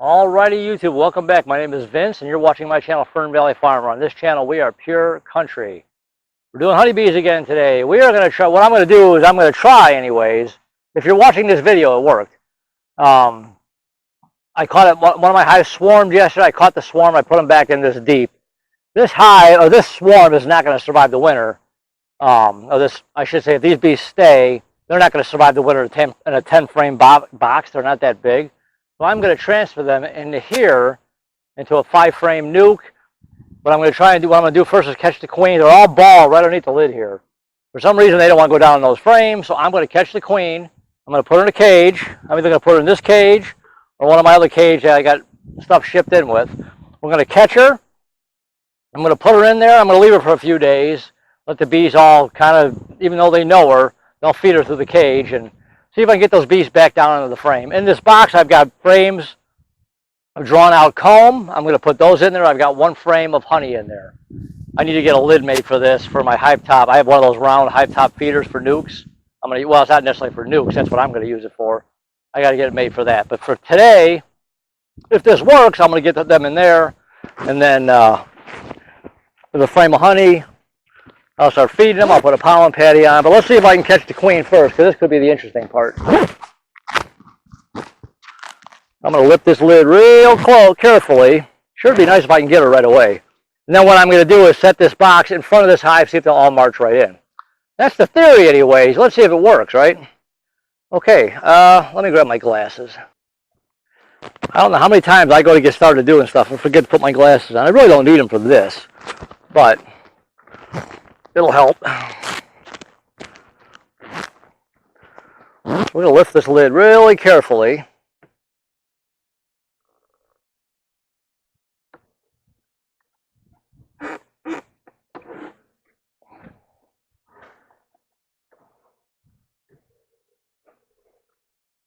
Alrighty, YouTube, welcome back. My name is Vince, and you're watching my channel, Fern Valley Farmer. On this channel, we are pure country. We're doing honeybees again today. We are going to try, what I'm going to do is I'm going to try anyways. If you're watching this video, it worked. I caught it, one of my hives swarmed yesterday. I caught the swarm, I put them back in this deep. This hive, or this swarm is not going to survive the winter. I should say, if these bees stay, they're not going to survive the winter in a 10-frame box. They're not that big. So I'm going to transfer them into here, into a 5-frame nuke. What I'm going to try and do, what I'm going to do first is catch the queen. They're all balled right underneath the lid here. For some reason, they don't want to go down in those frames, so I'm going to catch the queen. I'm going to put her in a cage. I'm either going to put her in this cage or one of my other cages that I got stuff shipped in with. We're going to catch her. I'm going to put her in there. I'm going to leave her for a few days. Let the bees all kind of, even though they know her, they'll feed her through the cage and see if I can get those bees back down into the frame. In this box, I've got frames of drawn out comb. I'm going to put those in there. I've got 1 frame of honey in there. I need to get a lid made for this, for my Hive Top. I have one of those round Hive Top feeders for nukes. Well, it's not necessarily for nukes. That's what I'm going to use it for. I got to get it made for that. But for today, if this works, I'm going to get them in there. And then with a frame of honey, I'll start feeding them. I'll put a pollen patty on. But let's see if I can catch the queen first, because this could be the interesting part. I'm going to lift this lid real close, carefully. Sure, it'd be nice if I can get her right away. And then what I'm going to do is set this box in front of this hive, see if they'll all march right in. That's the theory anyways. Let's see if it works, right? Okay, let me grab my glasses. I don't know how many times I go to get started doing stuff and forget to put my glasses on. I really don't need them for this, but it'll help. We're going to lift this lid really carefully.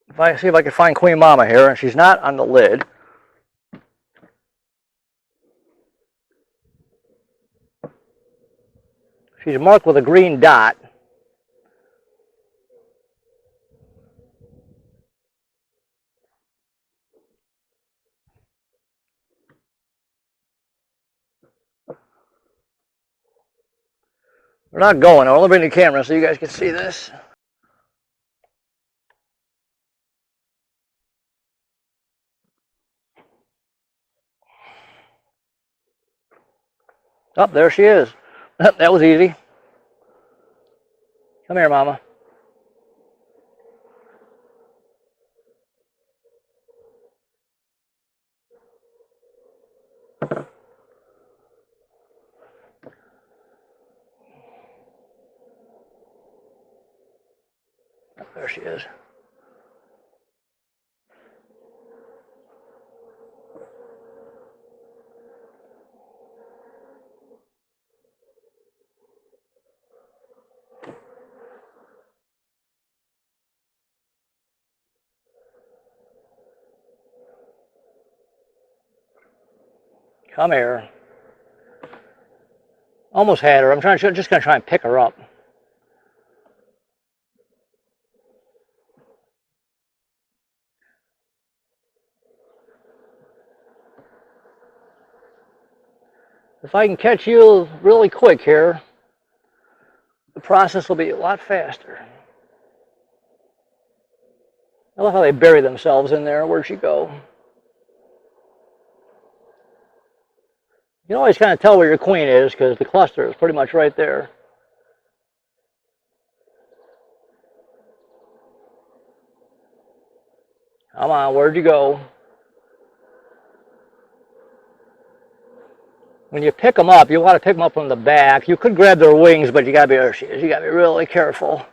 If I see if I can find Queen Mama here, and she's not on the lid. She's marked with a green dot. We're not going. I'll bring the camera so you guys can see this. Oh, there she is. That was easy. Come here, Mama. There she is. Come here. Almost had her. I'm just going to try and pick her up. If I can catch you really quick here, the process will be a lot faster. I love how they bury themselves in there. Where'd she go? You can always kind of tell where your queen is because the cluster is pretty much right there. Come on, where'd you go? When you pick them up, you want to pick them up from the back. You could grab their wings, but you gotta be, there she is. You gotta be really careful.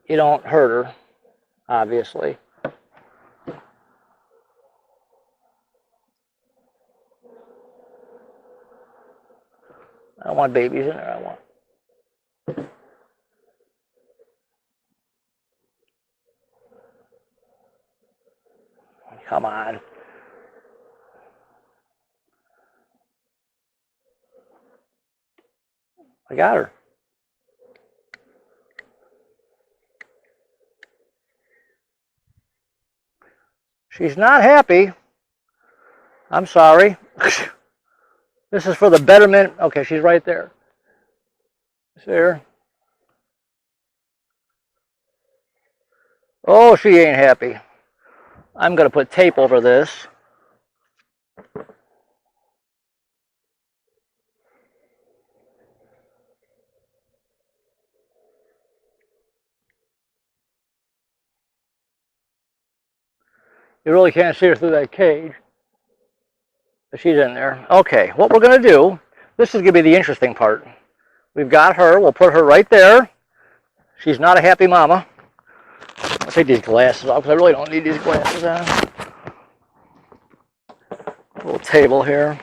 You don't hurt her, obviously. I don't want babies in there. I want. Come on. I got her. She's not happy. I'm sorry. This is for the betterment. Okay, she's right there. See her? Oh, she ain't happy. I'm going to put tape over this. You really can't see her through that cage. But she's in there. Okay, what we're going to do, this is going to be the interesting part. We've got her. We'll put her right there. She's not a happy mama. I'll take these glasses off because I really don't need these glasses on. A little table here.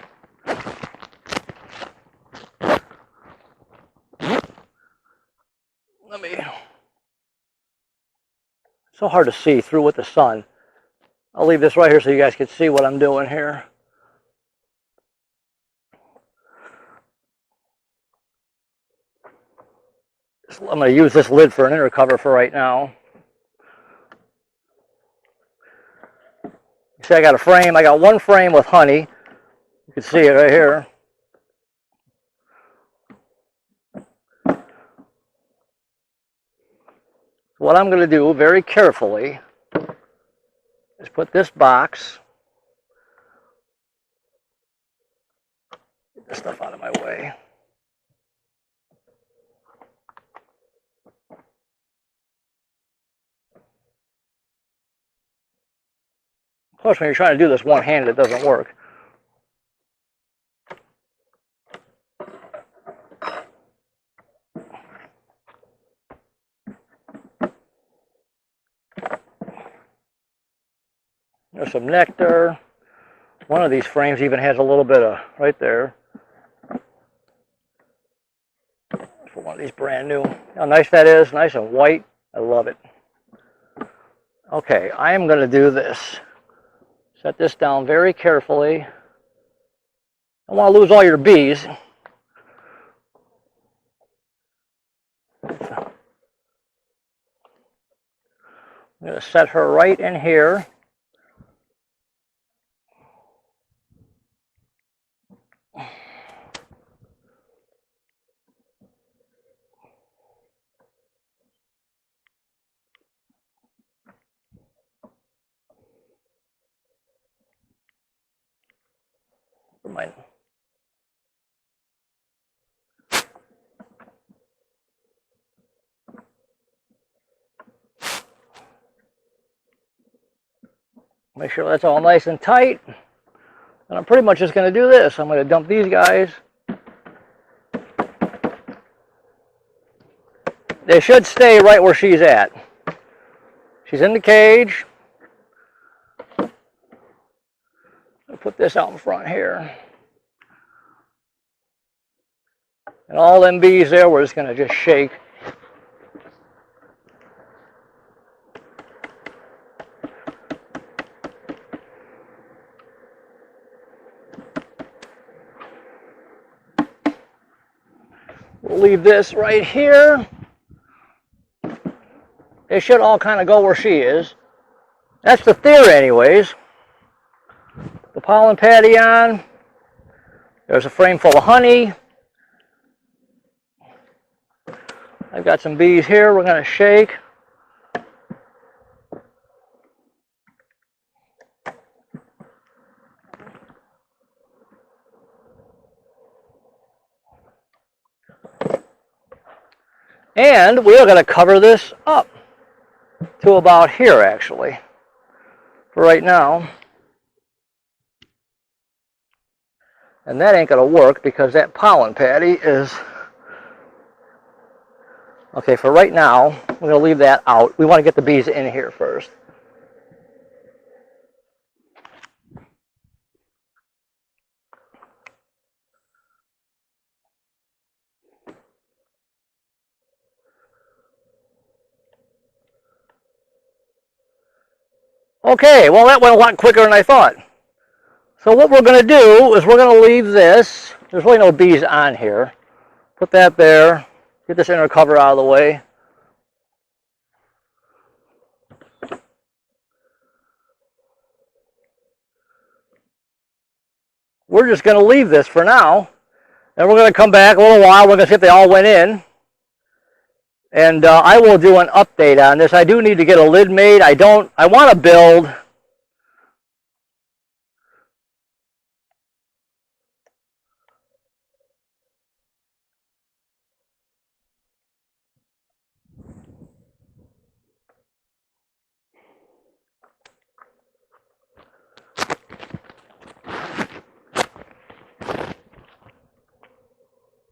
Let me. It's so hard to see through with the sun. I'll leave this right here so you guys can see what I'm doing here. I'm going to use this lid for an inner cover for right now. See, I got a frame. I got one frame with honey. You can see it right here. What I'm going to do very carefully is put this box, get this stuff out of my way. Of course, when you're trying to do this one-handed, it doesn't work. There's some nectar. One of these frames even has a little bit of, right there. For one of these brand new. How nice that is, nice and white. I love it. Okay, I am going to do this. Set this down very carefully. I don't want to lose all your bees. I'm going to set her right in here. Make sure that's all nice and tight. And I'm pretty much just going to do this. I'm going to dump these guys. They should stay right where she's at. She's in the cage. I'll put this out in front here. And all them bees there, we're just going to just shake. We'll leave this right here. They should all kind of go where she is. That's the theory anyways. The pollen patty on. There's a frame full of honey. I've got some bees here we're going to shake. And we are going to cover this up to about here, actually, for right now. And that ain't going to work because that pollen patty is... Okay, for right now, we're going to leave that out. We want to get the bees in here first. Okay, well that went a lot quicker than I thought. So what we're going to do is we're going to leave this. There's really no bees on here. Put that there. Get this inner cover out of the way. we're just going to leave this for now. And we're going to come back a little while. We're going to see if they all went in. And I will do an update on this. I do need to get a lid made. I want to build...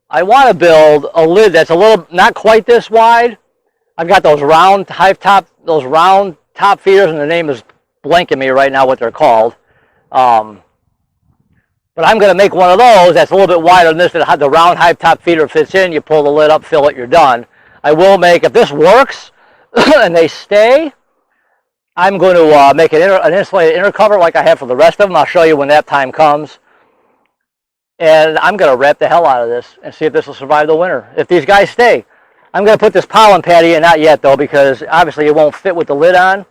I want to build a lid that's a little, not quite this wide. I've got those round Hive Top, those round top feeders, and the name is blanking me right now what they're called. But I'm going to make one of those that's a little bit wider than this, that the round Hive Top feeder fits in. You pull the lid up, fill it, you're done. I will make, if this works and they stay, I'm going to make an insulated inner cover like I have for the rest of them. I'll show you when that time comes. And I'm going to wrap the hell out of this and see if this will survive the winter. If these guys stay. I'm going to put this pollen patty in, not yet though, because obviously it won't fit with the lid on.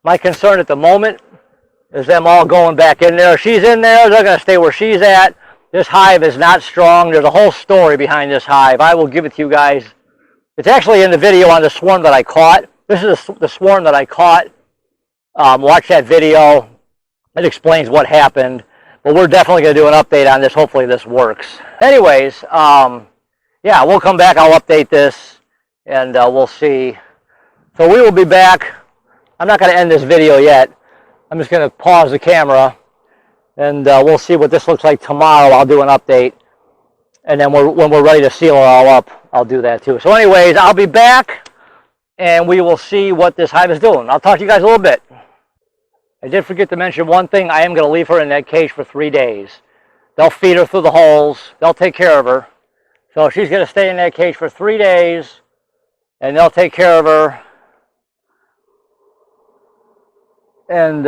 My concern at the moment is them all going back in there. If she's in there, they're going to stay where she's at. This hive is not strong. There's a whole story behind this hive. I will give it to you guys. It's actually in the video on the swarm that I caught. This is the swarm that I caught. Watch that video. It explains what happened. But we're definitely going to do an update on this. Hopefully this works. Anyways, yeah, we'll come back. I'll update this, and we'll see. So we will be back. I'm not going to end this video yet. I'm just going to pause the camera, and we'll see what this looks like tomorrow. I'll do an update. And then when we're ready to seal it all up, I'll do that too. So anyways, I'll be back, and we will see what this hive is doing. I'll talk to you guys a little bit. I did forget to mention one thing. I am going to leave her in that cage for 3 days. They'll feed her through the holes. They'll take care of her. So she's going to stay in that cage for 3 days, and they'll take care of her. And,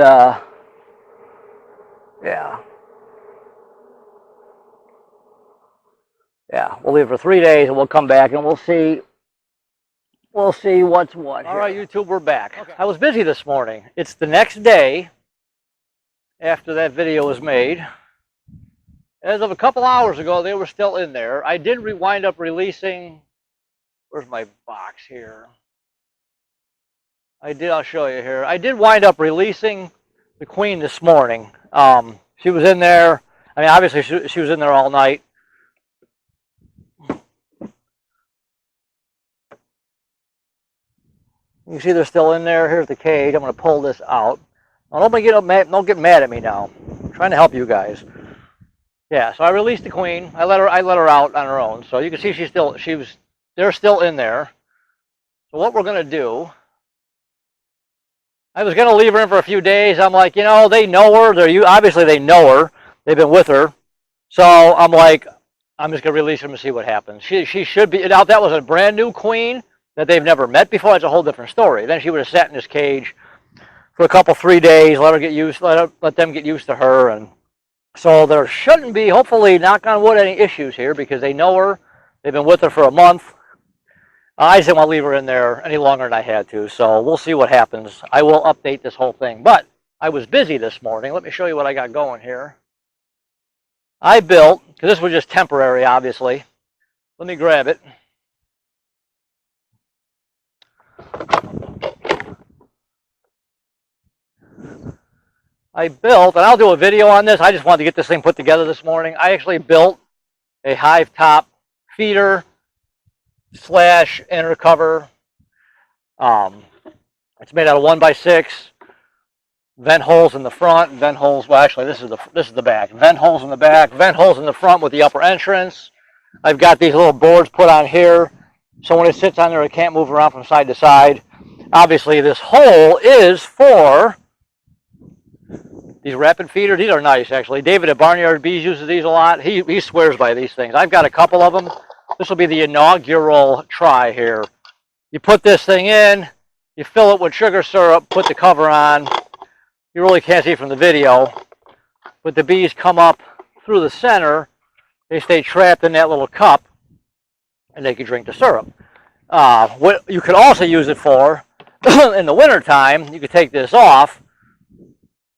yeah. Yeah, we'll leave her for 3 days, and we'll come back, and we'll see what's what. All right, YouTube, we're back. Okay. I was busy this morning. It's the next day after that video was made. As of a couple hours ago, they were still in there. I did wind up releasing... Where's my box here? I'll show you here. I did wind up releasing the queen this morning. She was in there. I mean, obviously, she was in there all night. You see they're still in there. Here's the cage. I'm going to pull this out. Now, don't get mad at me now. I'm trying to help you guys. Yeah, so I released the queen. I let her out on her own. So you can see they're still in there. So what we're going to do, I was going to leave her in for a few days. I'm like, you know, they know her. Obviously they know her. They've been with her. So I'm like, I'm just going to release them and see what happens. She should be. Now, that was a brand new queen that they've never met before. That's a whole different story. Then she would have sat in this cage for a couple, 3 days, let them get used to her. And so there shouldn't be, hopefully, knock on wood, any issues here because they know her. They've been with her for a month. I just didn't want to leave her in there any longer than I had to. So we'll see what happens. I will update this whole thing. But I was busy this morning. Let me show you what I got going here. I built, because this was just temporary, obviously. Let me grab it. I built, and I'll do a video on this. I just wanted to get this thing put together this morning. I actually built a Hive Top Feeder / inner cover. It's made out of 1x6. Vent holes in the front. Vent holes. Well, actually, this is the back. Vent holes in the back. Vent holes in the front with the upper entrance. I've got these little boards put on here, so when it sits on there, it can't move around from side to side. Obviously, this hole is for these rapid feeders. These are nice, actually. David at Barnyard Bees uses these a lot. He swears by these things. I've got a couple of them. This will be the inaugural try here. You put this thing in, you fill it with sugar syrup, put the cover on. You really can't see from the video, but the bees come up through the center. They stay trapped in that little cup, and they can drink the syrup. What you could also use it for, in the wintertime, you could take this off,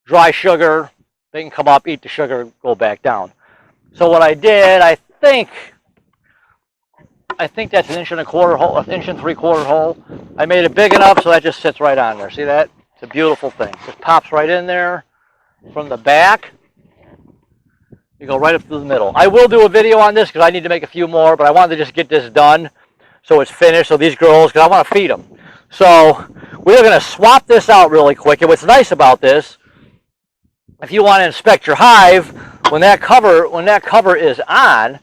dry sugar, they can come up, eat the sugar, go back down. So what I did, I think that's an 1.25 hole, an 1 3/4 hole. I made it big enough so that just sits right on there. See that? It's a beautiful thing. Just pops right in there from the back. You go right up through the middle. I will do a video on this because I need to make a few more, but I wanted to just get this done so it's finished. So these girls, because I want to feed them. So we're going to swap this out really quick. And what's nice about this, if you want to inspect your hive, when that cover is on,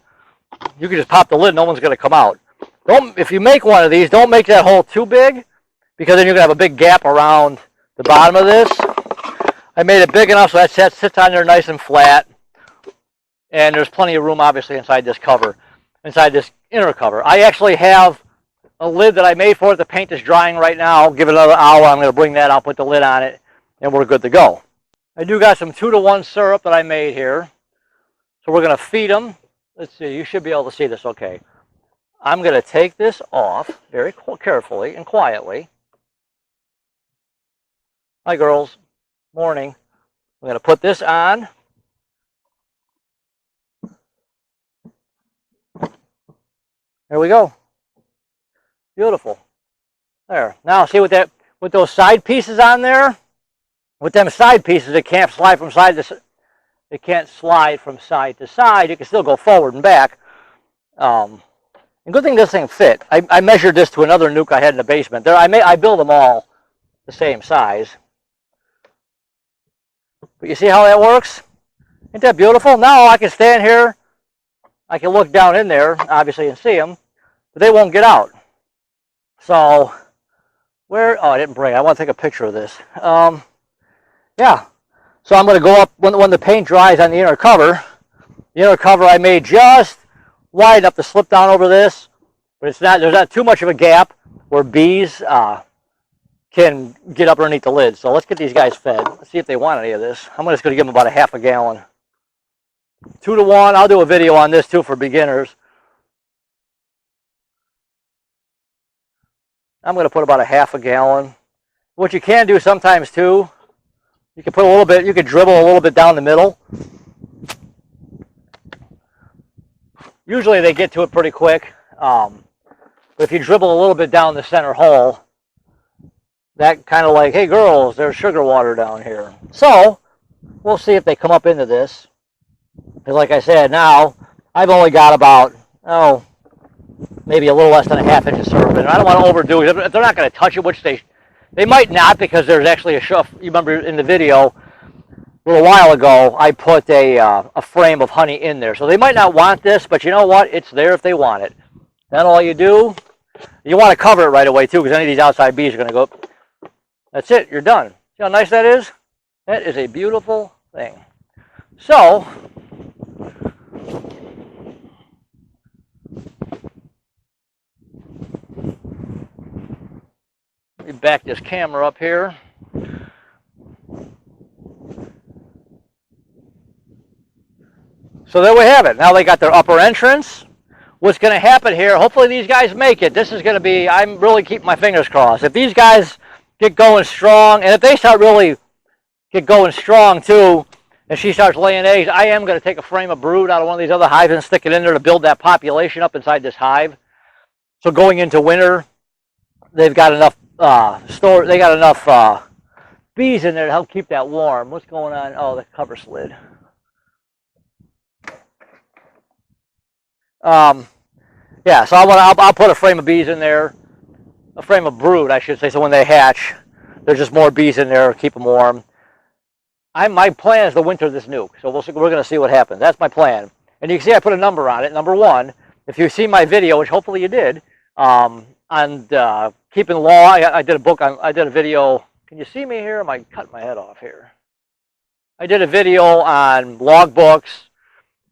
you can just pop the lid. No one's going to come out. If you make one of these, don't make that hole too big, because then you're going to have a big gap around the bottom of this. I made it big enough so that sits on there nice and flat. And there's plenty of room, obviously, inside this cover, inside this inner cover. I actually have a lid that I made for it. The paint is drying right now. Give it another hour. I'm going to bring that out, put the lid on it, and we're good to go. I do got some 2-to-1 syrup that I made here. So we're going to feed them. Let's see. You should be able to see this okay. I'm going to take this off very carefully and quietly. Hi, girls. Morning. I'm going to put this on. There we go. Beautiful. There. Now see with those side pieces on there, with them side pieces, it can't slide from side to side. It can't slide from side to side. You can still go forward and back. And good thing this thing fit. I measured this to another nuke I had in the basement. There, I build them all the same size. But you see how that works? Isn't that beautiful? Now I can stand here. I can look down in there, obviously, and see them, but they won't get out. So, oh, I didn't bring it. I want to take a picture of this. Yeah. So I'm going to go up when the paint dries on the inner cover. The inner cover I made just wide enough to slip down over this, but there's not too much of a gap where bees can get up underneath the lid. So let's get these guys fed. Let's see if they want any of this. I'm just going to give them about a half a gallon. 2-to-1. I'll do a video on this too for beginners. I'm going to put about a half a gallon. What you can do sometimes too, you can put a little bit, you can dribble a little bit down the middle. Usually they get to it pretty quick. But if you dribble a little bit down the center hole, that kind of like, hey girls, there's sugar water down here. So we'll see if they come up into this. Because like I said, now I've only got about, maybe a little less than a ½ inch of syrup. And I don't want to overdo it. If they're not going to touch it, which they might not, because there's actually a shelf. You remember in the video a little while ago, I put a frame of honey in there. So they might not want this, but you know what? It's there if they want it. Then all you do, you want to cover it right away too, because any of these outside bees are going to go, that's it, you're done. See how nice that is? That is a beautiful thing. So, let me back this camera up here. So there we have it. Now they got their upper entrance. What's going to happen here, hopefully these guys make it. This is going to be, I'm really keeping my fingers crossed. If these guys get going strong, and if they start really get going strong too, and she starts laying eggs, I am going to take a frame of brood out of one of these other hives and stick it in there to build that population up inside this hive. So going into winter, they've got enough they got enough bees in there to help keep that warm. What's going on? Oh, the cover slid. Yeah, so I'll put a frame of bees in there, a frame of brood, I should say. So when they hatch, there's just more bees in there, keep them warm. My plan is to winter this nuke, so we're going to see what happens. That's my plan. And you can see I put a number on it. Number 1, if you see my video, which hopefully you did, on keeping law. I did a video. Can you see me here? Am I cutting my head off here? I did a video on log books.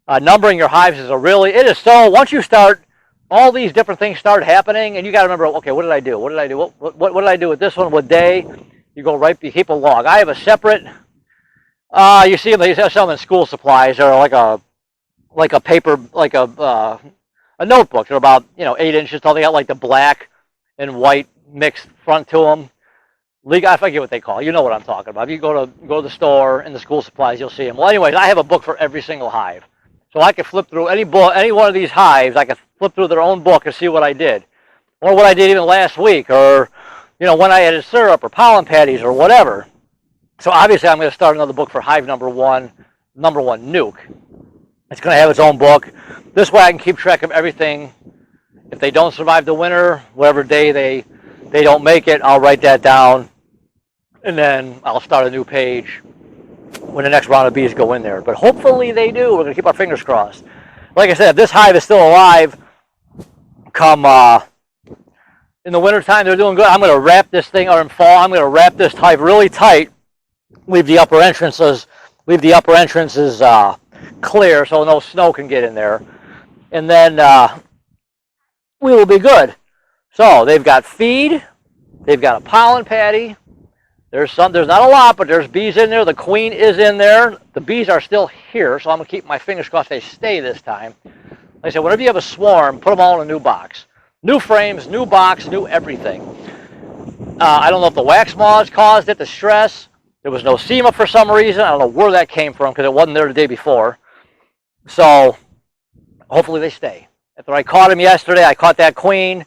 Numbering your hives is it is so, once you start, all these different things start happening, and you got to remember, okay, what did I do? What did I do? What did I do with this one? What day? You go right, you keep a log. I have a separate, you see them, they sell them in school supplies. They're like a paper, like a notebook. They're about, 8 inches tall. They got like the black and white mixed front to them. I forget what they call it. You know what I'm talking about. If you go to the store in the school supplies, you'll see them. Well, anyways, I have a book for every single hive. So I could flip through any book, any one of these hives. I could flip through their own book and see what I did, or what I did even last week, or when I added syrup or pollen patties or whatever. So obviously, I'm going to start another book for hive number one nuke. It's going to have its own book. This way, I can keep track of everything. If they don't survive the winter, whatever day they don't make it, I'll write that down, and then I'll start a new page when the next round of bees go in there. But hopefully they do. We're going to keep our fingers crossed. Like I said, if this hive is still alive, come in the wintertime, they're doing good. I'm going to wrap this thing, or in fall, I'm going to wrap this hive really tight. Leave the upper entrances clear so no snow can get in there, and then we will be good. So they've got feed, they've got a pollen patty. There's not a lot, but there's bees in there. The queen is in there. The bees are still here, so I'm going to keep my fingers crossed they stay this time. Like I said, whenever you have a swarm, put them all in a new box. New frames, new box, new everything. I don't know if the wax moths caused it, the stress. There was no SEMA for some reason. I don't know where that came from because it wasn't there the day before. So hopefully they stay. After I caught them yesterday, I caught that queen.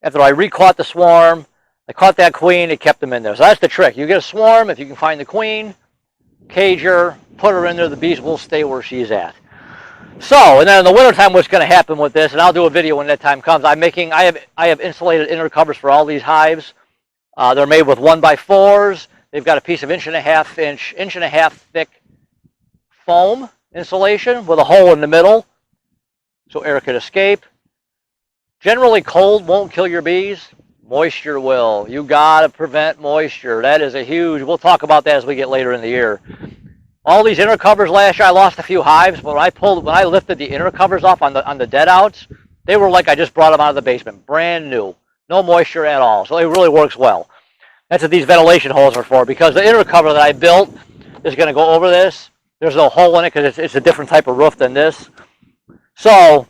After I re-caught the swarm, I caught that queen, it kept them in there. So that's the trick. You get a swarm, if you can find the queen, cage her, put her in there, the bees will stay where she's at. So, and then in the wintertime, what's going to happen with this, and I'll do a video when that time comes, I have insulated inner covers for all these hives. They're made with 1x4s. They've got a piece of inch and a half thick foam insulation with a hole in the middle so air could escape. Generally, cold won't kill your bees. Moisture will. You got to prevent moisture. That is a huge, we'll talk about that as we get later in the year. All these inner covers last year, I lost a few hives, but when I lifted the inner covers off on the dead outs, they were like I just brought them out of the basement, brand new. No moisture at all. So it really works well. That's what these ventilation holes are for, because the inner cover that I built is going to go over this. There's no hole in it because it's a different type of roof than this. So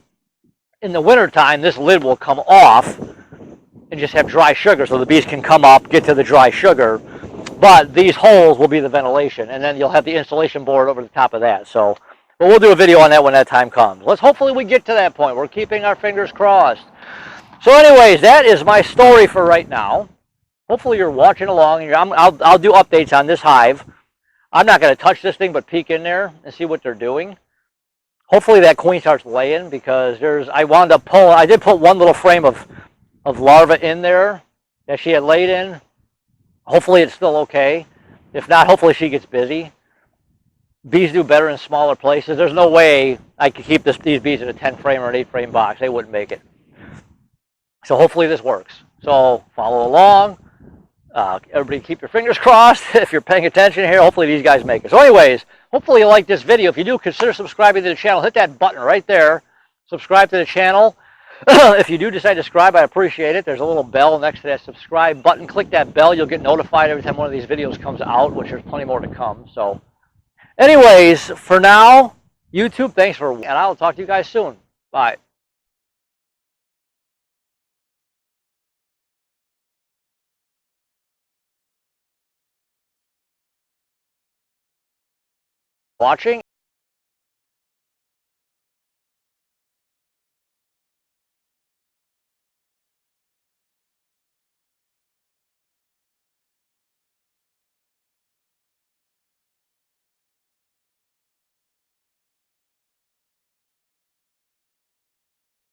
in the wintertime, this lid will come off and just have dry sugar so the bees can come up, get to the dry sugar. But these holes will be the ventilation, and then you'll have the insulation board over the top of that. So, but we'll do a video on that when that time comes. Hopefully we get to that point. We're keeping our fingers crossed. So anyways, that is my story for right now. Hopefully you're watching along. I'll do updates on this hive. I'm not going to touch this thing, but peek in there and see what they're doing. Hopefully that queen starts laying, because I did put one little frame of larvae in there that she had laid in. Hopefully it's still okay. If not, hopefully she gets busy. Bees do better in smaller places. There's no way I could keep these bees in a 10 frame or an 8 frame box. They wouldn't make it. So hopefully this works. So follow along. Everybody keep your fingers crossed if you're paying attention here. Hopefully these guys make it. So anyways, hopefully you like this video. If you do, consider subscribing to the channel. Hit that button right there. Subscribe to the channel. If you do decide to subscribe, I appreciate it. There's a little bell next to that subscribe button. Click that bell. You'll get notified every time one of these videos comes out, which there's plenty more to come. So anyways, for now, YouTube, thanks for watching, and I'll talk to you guys soon. Bye. Watching.